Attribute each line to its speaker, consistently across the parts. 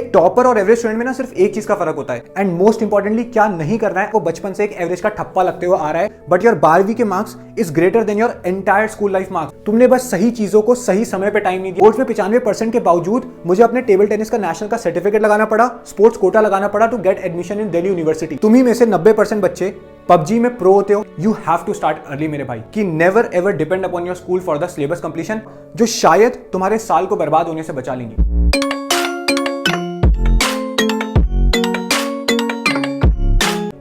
Speaker 1: एक टॉपर और average student में ना सिर्फ एक चीज का फर्क होता है, एंड मोस्ट इंपॉर्टेंटली क्या नहीं करना है। वो बचपन से एक एवरेज का ठप्पा लगते हुए आ रहा है, बट योर 12वीं के marks is greater than your entire school life marks. तुमने बस सही चीजों को सही समय पे टाइम नहीं दिया। बोर्ड्स में 95% के बावजूद मुझे अपने टेबल टेनिस का नेशनल का सर्टिफिकेट लगाना पड़ा, स्पोर्ट्स कोटा लगाना पड़ा to get admission in Delhi University. तुम्ही में से 90% बच्चे पबजी में प्रो होते हो। You have to start early मेरे भाई, कि never ever depend upon your school for the syllabus completion, जो शायद तुम्हारे साल को बर्बाद होने से बचा लेंगी।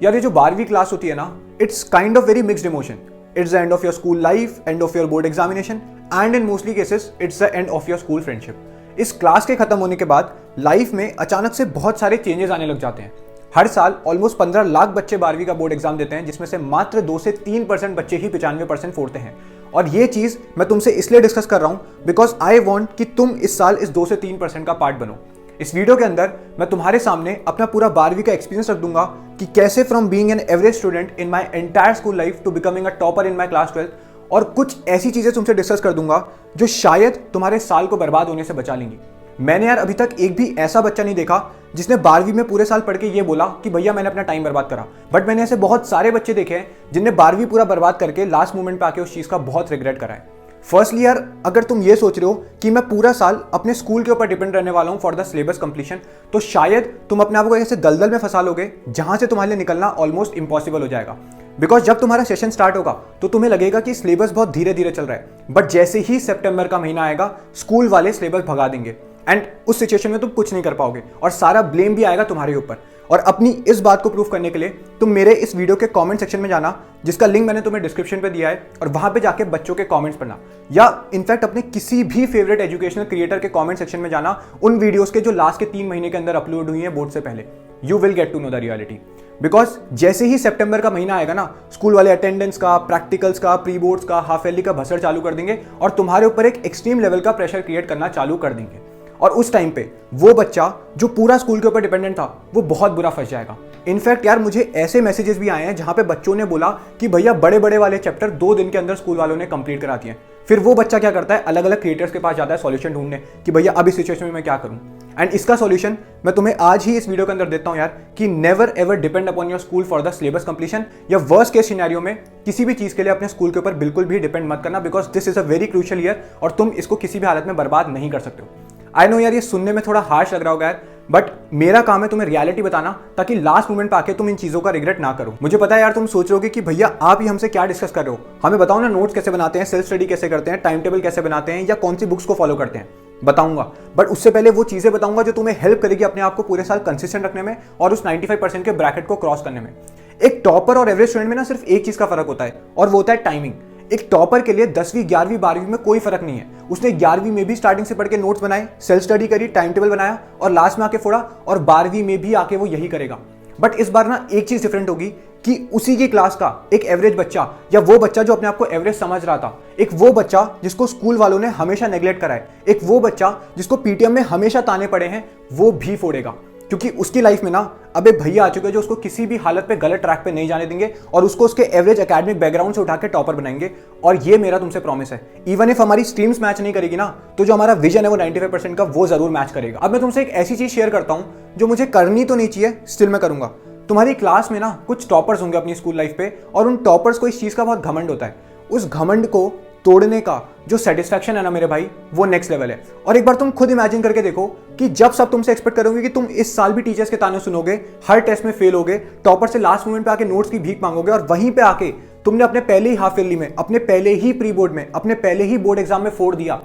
Speaker 1: यार ये जो 12वीं क्लास होती है ना, it's kind of very mixed emotion. It's the end of your school life, end of your board examination, and in mostly cases it's the end of your school friendship. इस क्लास के खत्म होने के बाद life में अचानक से बहुत सारे चेंजेस आने लग जाते हैं। हर साल ऑलमोस्ट 15 लाख बच्चे 12वीं का बोर्ड एग्जाम देते हैं, जिसमें से मात्र 2 से 3% बच्चे ही 95% फोड़ते हैं। और ये चीज मैं तुमसे इसलिए डिस्कस कर रहा हूं बिकॉज आई वांट कि तुम इस साल इस 2 से 3% का पार्ट बनो। इस वीडियो के अंदर मैं तुम्हारे सामने अपना पूरा 12वीं का एक्सपीरियंस रख दूंगा कि कैसे from being an average student in my entire school life to becoming a topper in my class 12th, और कुछ ऐसी चीजें तुमसे डिस्कस कर दूंगा जो शायद तुम्हारे साल को बर्बाद होने से बचा लेंगी। मैंने यार अभी तक एक भी ऐसा बच्चा नहीं देखा जिसने 12वीं में पूरे साल पढ़ के ये बोला कि भैया मैंने अपना टाइम बर्बाद करा, बट मैंने ऐसे बहुत सारे बच्चे देखे हैं जिनने 12वीं पूरा बर्बाद करके लास्ट मोमेंट पे आके उस चीज का बहुत रिग्रेट करा है। फर्स्टली यार, अगर तुम ये सोच रहे हो कि मैं पूरा साल अपने स्कूल के ऊपर डिपेंड रहने वाला हूं फॉर द सिलेबस कंप्लीशन, तो शायद तुम अपने आप को ऐसे दलदल में फंसा लोगे जहां से तुम्हारे लिए निकलना ऑलमोस्ट इम्पॉसिबल हो जाएगा। बिकॉज जब तुम्हारा सेशन स्टार्ट होगा तो तुम्हें लगेगा कि सिलेबस बहुत धीरे धीरे चल रहा है, बट जैसे ही सितंबर का महीना आएगा स्कूल वाले सिलेबस भगा देंगे, एंड उस सिचुएशन में तुम कुछ नहीं कर पाओगे और सारा ब्लेम भी आएगा तुम्हारे ऊपर। और अपनी इस बात को प्रूव करने के लिए तुम मेरे इस वीडियो के कमेंट सेक्शन में जाना, जिसका लिंक मैंने तुम्हें डिस्क्रिप्शन पे दिया है, और वहां पे जाके बच्चों के कमेंट्स पढ़ना, या इनफैक्ट अपने किसी भी फेवरेट एजुकेशनल क्रिएटर के कमेंट सेक्शन में जाना उन वीडियोस के जो लास्ट के 3 महीने के अंदर अपलोड हुई है बोर्ड से पहले। You will get to know the reality. Because जैसे ही सितंबर का महीना आएगा ना, स्कूल वाले अटेंडेंस का, प्रैक्टिकल्स का, प्री बोर्ड्स का, हाफ ईयरली का भसड़ चालू कर देंगे और तुम्हारे ऊपर एक एक्सट्रीम लेवल का प्रेशर क्रिएट करना चालू कर देंगे। और उस टाइम पे वो बच्चा जो पूरा स्कूल के ऊपर डिपेंडेंट था वो बहुत बुरा फंस जाएगा। इनफैक्ट यार, मुझे ऐसे मैसेजेस भी आए हैं जहां पे बच्चों ने बोला कि भैया बड़े बड़े वाले चैप्टर 2 दिन के अंदर स्कूल वालों ने कंप्लीट करा दिए। फिर वो बच्चा क्या करता है, अलग अलग क्रिएटर्स के पास जाता है सॉल्यूशन ढूंढने कि भैया अब इस सिचुएशन में मैं क्या करूं। एंड इसका सॉल्यूशन मैं तुम्हें आज ही इस वीडियो के अंदर देता हूं यार, कि never ever depend upon your school for the syllabus completion, या वर्स्ट केस सिनेरियो में किसी भी चीज के लिए अपने स्कूल के ऊपर बिल्कुल भी डिपेंड मत करना, because this is a very crucial year और तुम इसको किसी भी हालत में बर्बाद नहीं कर सकते हो। आई नो यार, ये सुनने में थोड़ा हार्श लग रहा होगा यार, बट मेरा काम है तुम्हें रियलिटी बताना, ताकि लास्ट मोमेंट पे आके तुम इन चीजों का रिग्रेट ना करो। मुझे पता है यार, तुम सोच रहे हो कि भैया आप ही हमसे क्या डिस्कस कर रहे हो, हमें बताओ ना नोट्स कैसे बनाते हैं, सेल्फ स्टडी कैसे करते हैं, टाइम टेबल कैसे बनाते हैं, या कौन सी बुक्स को फॉलो करते हैं। बताऊंगा, बट उससे पहले वो चीजें बताऊंगा जो तुम्हें हेल्प करेगी अपने आप को पूरे साल कंसिस्टेंट रखने में और उस 95% के ब्रैकेट को क्रॉस करने में। एक टॉपर और एवरेज स्टूडेंट में ना सिर्फ एक चीज का फर्क होता है, और वो होता है टाइमिंग। एक टॉपर के लिए 10वीं, 11वीं, 12वीं में कोई फर्क नहीं है। उसने 11वीं में भी स्टार्टिंग से पढ़ के नोट्स बनाए, सेल्फ स्टडी करी, टाइम टेबल बनाया और लास्ट में आके फोड़ा, और 12वीं में भी आके वो यही करेगा। बट इस बार ना एक चीज डिफरेंट होगी कि उसी की क्लास का एक एवरेज बच्चा, या वो बच्चा जो अपने आप को एवरेज समझ रहा था, एक वो बच्चा जिसको स्कूल वालों ने हमेशा नेग्लेक्ट करा है, एक वो बच्चा जिसको पीटीएम में हमेशा ताने पड़े हैं, वो भी फोड़ेगा। क्योंकि उसकी लाइफ में ना अब एक भैया आ चुके हैं जो उसको किसी भी हालत पे गलत ट्रैक पे नहीं जाने देंगे और उसको उसके एवरेज एकेडमिक बैकग्राउंड से उठा के टॉपर बनाएंगे। और ये मेरा तुमसे प्रॉमिस है, इवन इफ हमारी स्ट्रीम्स मैच नहीं करेगी ना, तो जो हमारा विजन है वो 95% का वो जरूर मैच करेगा। अब मैं तुमसे एक ऐसी चीज शेयर करता हूं जो मुझे करनी तो नहीं चाहिए, स्टिल मैं करूंगा। तुम्हारी क्लास में ना कुछ टॉपर्स होंगे अपनी स्कूल लाइफ पे, और उन टॉपर्स को इस चीज का बहुत घमंड होता है। उस घमंड को तोड़ने का जो सेटिस्फैक्शन है ना मेरे भाई, वो नेक्स्ट लेवल है। और एक बार तुम खुद इमेजिन करके देखो कि जब सब तुमसे एक्सपेक्ट करोगे कि तुम इस साल भी टीचर्स के ताने सुनोगे, हर टेस्ट में फेल होगे, टॉपर से लास्ट मोमेंट पे आके नोट्स की भीख मांगोगे, और वहीं पे आके तुमने अपने पहले ही हाफ ईयरली में, अपने पहले ही प्री बोर्ड में, अपने पहले ही बोर्ड एग्जाम में फोड़ दिया,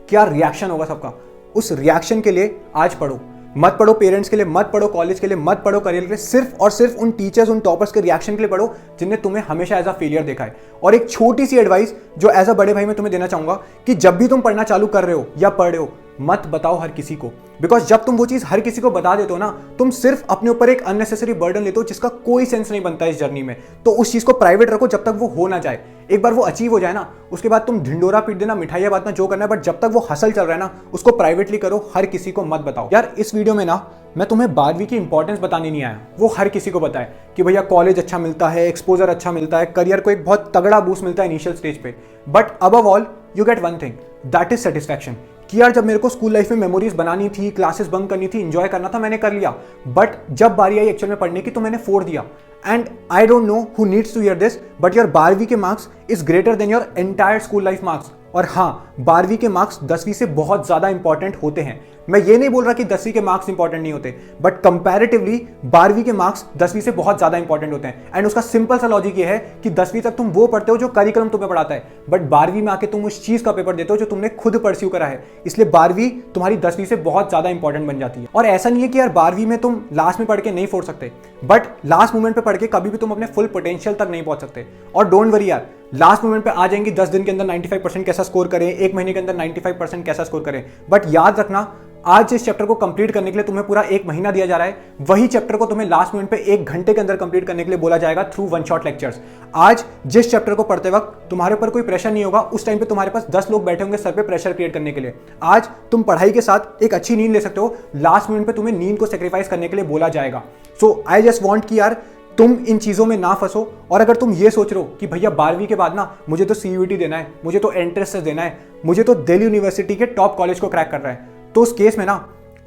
Speaker 1: क्या रिएक्शन होगा सबका। उस रिएक्शन के लिए आज पढ़ो, मत पढ़ो पेरेंट्स के लिए, मत पढ़ो कॉलेज के लिए, मत पढ़ो करियर के लिए, सिर्फ और सिर्फ उन टीचर्स, उन टॉपर्स के रिएक्शन के लिए पढ़ो जिनने तुम्हें हमेशा एज अ फेलियर देखा है। और एक छोटी सी एडवाइस जो एज अ बड़े भाई मैं तुम्हें देना चाहूंगा कि जब भी तुम पढ़ना चालू कर रहे हो या पढ़ रहे हो, मत बताओ हर किसी को, बिकॉज जब तुम वो चीज हर किसी को बता देते हो ना, तुम सिर्फ अपने ऊपर एक अननेसेसरी बर्डन लेते हो जिसका कोई सेंस नहीं बनता इस जर्नी में। तो उस चीज को प्राइवेट रखो जब तक वो हो ना जाए। एक बार वो अचीव हो जाए ना, उसके बाद तुम ढिंडोरा पीट देना, मिठाइयां बांटना, जो करना है, बट जब तक वो हसल चल रहा है ना, उसको प्राइवेटली करो, हर किसी को मत बताओ। यार इस वीडियो में ना मैं तुम्हें 12वीं की इंपॉर्टेंस बताने नहीं आया, वो हर किसी को बताए कि भैया कॉलेज अच्छा मिलता है, एक्सपोजर अच्छा मिलता है, करियर को एक बहुत तगड़ा बूस्ट मिलता है इनिशियल स्टेज पे, but above all you get one thing, that is satisfaction. कि यार जब मेरे को स्कूल लाइफ में मेमोरीज बनानी थी, क्लासेस बंक करनी थी, एंजॉय करना था, मैंने कर लिया, बट जब बारी आई एक्चुअल में पढ़ने की तो मैंने फोड़ दिया। And I don't know who needs to hear this, but your 12वीं के marks is greater than your entire school life marks. और हाँ, 12वीं के मार्क्स 10वीं से बहुत ज्यादा इंपॉर्टेंट होते हैं। मैं ये नहीं बोल रहा कि 10वीं के मार्क्स इंपॉर्टेंट नहीं होते, बट कंपैरेटिवली 12वीं के मार्क्स 10वीं से बहुत ज्यादा इंपॉर्टेंट होते हैं। एंड उसका सिंपल सा लॉजिक ये है कि 10वीं तक तुम वो पढ़ते हो जो करिकुलम तुम्हें पढ़ाता है, बट 12वीं में आके तुम उस चीज का पेपर देते हो जो तुमने खुद परस्यू करा है। इसलिए 12वीं तुम्हारी 10वीं से बहुत ज्यादा इंपॉर्टेंट बन जाती है। और ऐसा नहीं है कि यार 12वीं में तुम लास्ट में पढ़ के नहीं फोड़ सकते, बट लास्ट मोमेंट पे पढ़ के कभी भी तुम अपने फुल पोटेंशियल तक नहीं पहुंच सकते। और डोंट वरी यार, लास्ट मोमेंट पे आ जाएंगे, 10 दिन के अंदर 95% कैसा स्कोर करें, एक महीने के अंदर 95% कैसा स्कोर करें, बट याद रखना आज जिस चैप्टर को कंप्लीट करने के लिए तुम्हें पूरा एक महीना दिया जा रहा है, वही चैप्टर को तुम्हें लास्ट मोमेंट पे एक घंटे के अंदर कंप्लीट करने के लिए बोला जाएगा थ्रू वन शॉट लेक्चर्स। आज जिस चैप्टर को पढ़ते वक्त तुम्हारे ऊपर कोई प्रेशर नहीं होगा, उस टाइम पे तुम्हारे पास 10 लोग बैठे होंगे सर पे प्रेशर क्रिएट करने के लिए। आज तुम पढ़ाई के साथ एक अच्छी नींद ले सकते हो, लास्ट मोमेंट पे तुम्हें नींद को सेक्रीफाइस करने के लिए बोला जाएगा। सो आई जस्ट वॉन्ट कि यार तुम इन चीजों में ना फंसो। और अगर तुम ये सोच रहे हो कि भैया 12वीं के बाद ना मुझे तो CUET देना है, मुझे तो एंट्रेंस देना है, मुझे तो दिल्ली यूनिवर्सिटी के टॉप कॉलेज को क्रैक करना है, तो उस केस में ना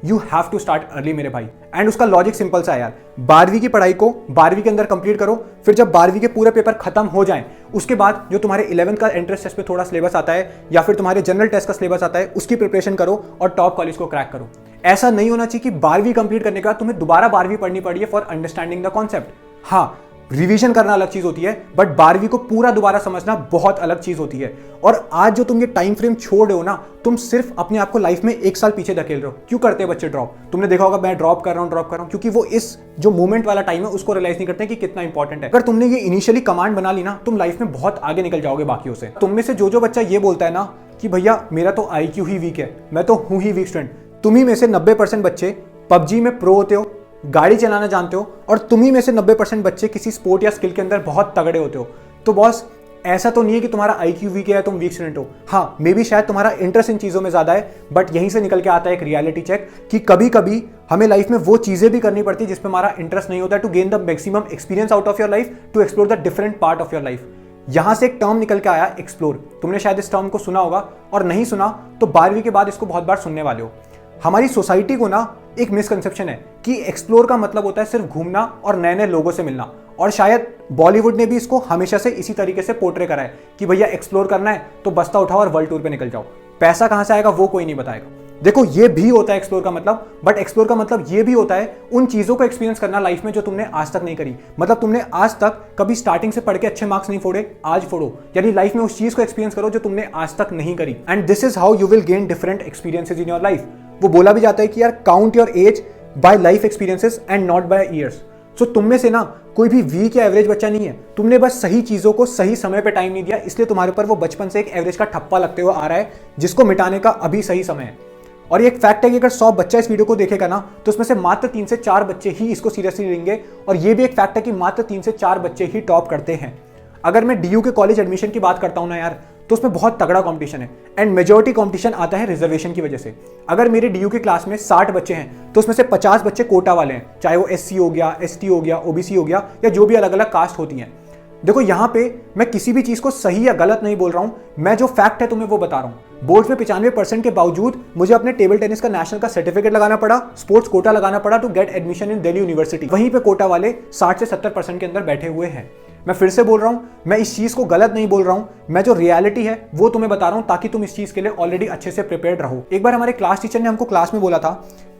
Speaker 1: you have to start early मेरे भाई। एंड उसका लॉजिक सिंपल सा है यार, 12वीं की पढ़ाई को 12वीं के अंदर कंप्लीट करो, फिर जब 12वीं के पूरे पेपर खत्म हो जाएं, उसके बाद जो तुम्हारे 11th का एंट्रेंस टेस्ट पे थोड़ा सिलेबस आता है या फिर तुम्हारे जनरल टेस्ट का सिलेबस आता है, उसकी प्रिपरेशन करो और टॉप कॉलेज को क्रैक करो। ऐसा नहीं होना चाहिए कि 12वीं कंप्लीट करने के बाद तुम्हें दोबारा 12वीं पढ़नी पड़ी है फॉर अंडरस्टैंडिंग द कॉन्सेप्ट। हाँ, रिवीजन करना अलग चीज होती है, बट 12वीं को पूरा दोबारा समझना बहुत अलग चीज होती है। और आज जो तुम ये टाइम फ्रेम छोड़ रहे हो ना, तुम सिर्फ अपने आप को लाइफ में एक साल पीछे धकेल रहे हो। क्यों करते हैं बच्चे ड्रॉप? तुमने देखा होगा मैं ड्रॉप कर रहा हूं, क्योंकि वो इस जो मोमेंट वाला टाइम है उसको रियलाइज नहीं करते कि कितना इंपॉर्टेंट है। अगर तुमने ये इनिशियली कमांड बना ली ना, तुम लाइफ में बहुत आगे निकल जाओगे बाकियों से। तुम में से जो बच्चा ये बोलता है ना कि भैया मेरा तो IQ ही वीक है, मैं तो हूं ही वीक स्टूडेंट, तुम्ही में से 90% बच्चे PUBG में प्रो होते हो, गाड़ी चलाना जानते हो, और तुम्ही में से 90% बच्चे किसी स्पोर्ट या स्किल के अंदर बहुत तगड़े होते हो। तो बॉस, ऐसा तो नहीं है कि तुम्हारा IQ वीक है, तुम वीक स्टूडेंट हो। हाँ, मे बी शायद तुम्हारा इंटरेस्ट इन चीज़ों में ज़्यादा है, बट यहीं से निकल के आता है एक रियलिटी चेक कि कभी कभी हमें लाइफ में वो चीज़ें भी करनी पड़ती है जिसमें हमारा इंटरेस्ट नहीं होता है, to gain the maximum experience out of your life, to explore the different part of your life. यहां से एक टर्म निकल के आया एक्सप्लोर। तुमने शायद इस टर्म को सुना होगा, और नहीं सुना तो 12वीं के बाद इसको बहुत बार सुनने वाले हो। हमारी सोसाइटी को ना एक मिसकंसेप्शन है कि एक्सप्लोर का मतलब होता है सिर्फ घूमना और नए नए लोगों से मिलना, और शायद बॉलीवुड ने भी इसको हमेशा से इसी तरीके से पोर्ट्रे करा है कि भैया एक्सप्लोर करना है तो बस्ता उठाओ और वर्ल्ड टूर पे निकल जाओ। पैसा कहां से आएगा वो कोई नहीं बताएगा। देखो, ये भी होता है एक्सप्लोर का मतलब, बट एक्सप्लोर का मतलब ये भी होता है उन चीजों को एक्सपीरियंस करना लाइफ में जो तुमने आज तक नहीं करी। मतलब तुमने आज तक कभी स्टार्टिंग से पढ़ के अच्छे मार्क्स नहीं फोड़े, आज फोड़ो। यानी लाइफ में उस चीज को एक्सपीरियंस करो जो तुमने आज तक नहीं करी। And this is how you will gain different experiences in your life. वो बोला भी जाता है कि यार count your age by life experiences and not by years. So तुम में से ना कोई भी वीक या एवरेज बच्चा नहीं है, तुमने बस सही चीजों को सही समय पे टाइम नहीं दिया, इसलिए तुम्हारे ऊपर वो बचपन से एक एवरेज का ठप्पा लगते हुए आ रहा है, जिसको मिटाने का अभी सही समय है। और ये एक फैक्ट है कि अगर 100 बच्चा इस वीडियो को देखेगा ना, तो उसमें से मात्र 3 से 4 बच्चे ही इसको सीरियसली लेंगे। और ये भी एक फैक्ट है कि मात्र 3 से 4 बच्चे ही टॉप करते हैं। अगर मैं DU के कॉलेज एडमिशन की बात करता हूं ना यार, तो उसमें बहुत तगड़ा कंपटीशन है, एंड मेजॉरिटी कंपटीशन आता है रिजर्वेशन की वजह से। अगर मेरे DU के क्लास में 60 बच्चे हैं, तो उसमें से 50 बच्चे कोटा वाले हैं, चाहे वो SC हो गया, ST हो गया, OBC हो गया, या जो भी अलग अलग कास्ट होती हैं। देखो, यहाँ पे मैं किसी भी चीज को सही या गलत नहीं बोल रहा हूं, मैं जो फैक्ट है तुम्हें वो बता रहा हूं। बोर्ड में 95% के बावजूद मुझे अपने टेबल टेनिस का नेशनल का सर्टिफिकेट लगाना पड़ा, स्पोर्ट्स कोटा लगाना पड़ा to get admission in Delhi University. वहीं पे कोटा वाले 60 से 70% के अंदर बैठे हुए हैं। मैं फिर से बोल रहा हूं, मैं इस चीज को गलत नहीं बोल रहा हूं, मैं जो रियलिटी है वो तुम्हें बता रहा हूं, ताकि तुम इस चीज के लिए ऑलरेडी अच्छे से प्रिपेयर्ड रहो। एक बार हमारे क्लास टीचर ने हमको क्लास में बोला था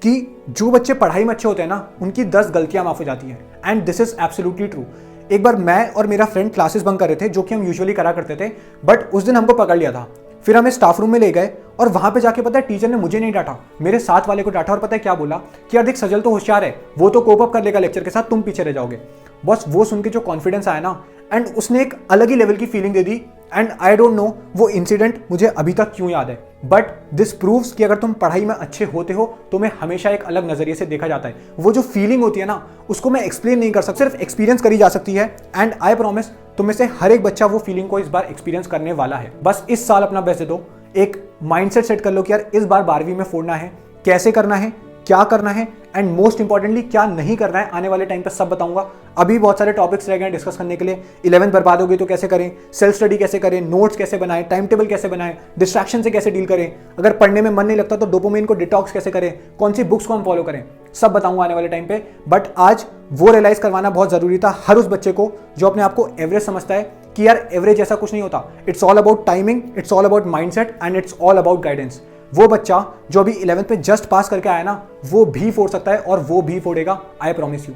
Speaker 1: कि जो बच्चे पढ़ाई में अच्छे होते हैं ना, उनकी 10 गलतियां माफ हो जाती हैं। And this is absolutely true. एक बार मैं और मेरा फ्रेंड क्लासेस बंक कर रहे थे, जो कि हम यूजुअली करा करते थे, बट उस दिन हमको पकड़ लिया था। फिर हमें स्टाफ रूम में ले गए, और वहां पे जाके पता है टीचर ने मुझे नहीं डांटा, मेरे साथ वाले को डांटा। और पता है क्या बोला कि यार देख, सजल तो होशियार है, वो तो कोप अप कर लेगा लेक्चर के साथ, तुम पीछे रह जाओगे। बस वो सुन के जो कॉन्फिडेंस आया ना, एंड उसने एक अलग ही लेवल की feeling they the. And I don't no वो इंसिडेंट मुझे अभी तक क्यों याद है, बट दिस प्रूव्स कि अगर तुम पढ़ाई में अच्छे होते हो तो तुम्हें हमेशा एक अलग नजरिए से देखा जाता है। वो जो फीलिंग होती है ना, उसको मैं एक्सप्लेन नहीं कर सकता, सिर्फ एक्सपीरियंस करी जा सकती है। एंड आई प्रॉमिस, तुम में से हर एक बच्चा वो फीलिंग को इस बार एक्सपीरियंस करने वाला है। बस इस साल अपना बेस्ट दे दो, एक माइंडसेट सेट कर लो कि यार इस बार 12वीं में फोड़ना है। कैसे करना है, क्या करना है एंड मोस्ट इंपॉर्टेंटली क्या नहीं करना है आने वाले टाइम पर सब बताऊंगा। अभी बहुत सारे टॉपिक्स रह गए डिस्कस करने के लिए। 11th बर्बाद हो गई तो कैसे करें, सेल्फ स्टडी कैसे करें, नोट्स कैसे बनाएं, टाइम टेबल कैसे बनाएं, डिस्ट्रैक्शन से कैसे डील करें, अगर पढ़ने में मन नहीं लगता तो डोपामाइन को डिटॉक्स कैसे करें, कौन सी बुक्स को हम फॉलो करें, सब बताऊंगा आने वाले टाइम पे। बट आज वो रियलाइज करवाना बहुत जरूरी था हर उस बच्चे को जो अपने आप को एवरेज समझता है कि यार एवरेज ऐसा कुछ नहीं होता। It's all about timing, it's all about mindset and it's all about guidance. वो बच्चा जो अभी 11th में जस्ट पास करके आया ना, वो भी फोड़ सकता है और वो भी फोड़ेगा, आई प्रॉमिस यू।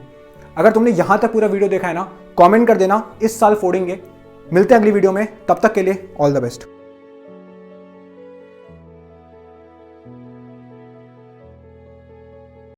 Speaker 1: अगर तुमने यहां तक पूरा वीडियो देखा है ना, कमेंट कर देना इस साल फोड़ेंगे। मिलते हैं अगली वीडियो में, तब तक के लिए ऑल द बेस्ट।